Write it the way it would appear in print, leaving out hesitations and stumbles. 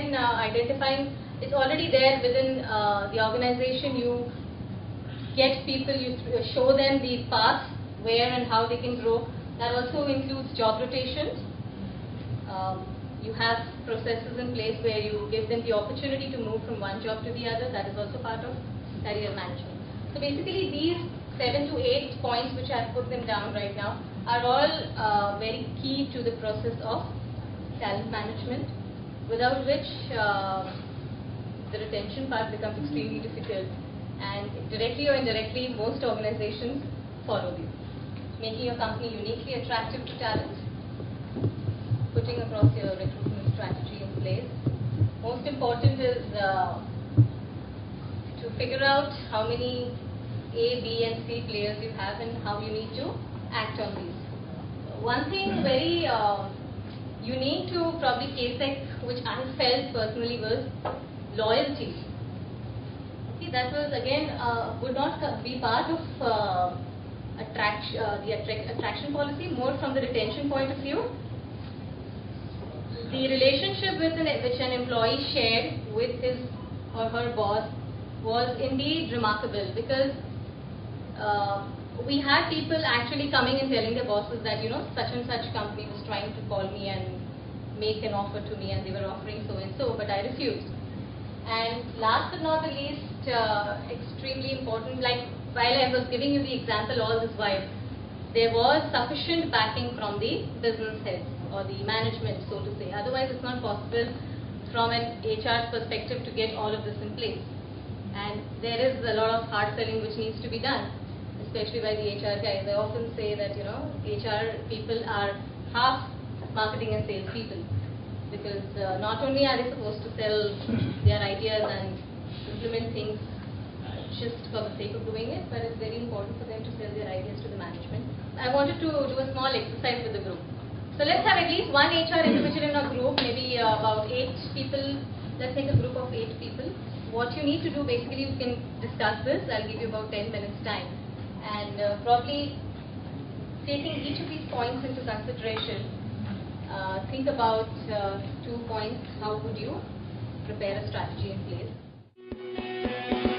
again identifying, it's already there within the organization. You get people, you show them the path where and how they can grow. That also includes job rotations. You have processes in place where you give them the opportunity to move from one job to the other. That is also part of career management. So basically these 7 to 8 points which I have put them down right now are all very key to the process of talent management, without which the retention part becomes extremely difficult, and directly or indirectly most organizations follow these. Making your company uniquely attractive to talent, putting across your recruitment strategy in place. Most important is to figure out how many A, B and C players you have and how you need to act on these. One thing very unique to probably KSEC, which I felt personally, was loyalty. See, that was again would not be part of the attraction policy, more from the retention point of view. The relationship which an employee shared with his or her boss was indeed remarkable, because we had people actually coming and telling their bosses that, you know, such and such company was trying to call me and make an offer to me, and they were offering so and so, but I refused. And last but not the least, extremely important, like while I was giving you the example all this while, there was sufficient backing from the business heads or the management, so to say. Otherwise, it's not possible from an HR perspective to get all of this in place. And there is a lot of hard selling which needs to be done, especially by the HR guys. I often say that, you know, HR people are half marketing and sales people, because not only are they supposed to sell their ideas and implement things just for the sake of doing it, but it's very important for them to sell their ideas to the management. I wanted to do a small exercise with the group. So let's have at least one HR individual in a group, maybe about 8 people. Let's take a group of 8 people. What you need to do, basically, you can discuss this. I'll give you about 10 minutes time. And probably taking each of these points into consideration, think about 2 points. How would you prepare a strategy in place?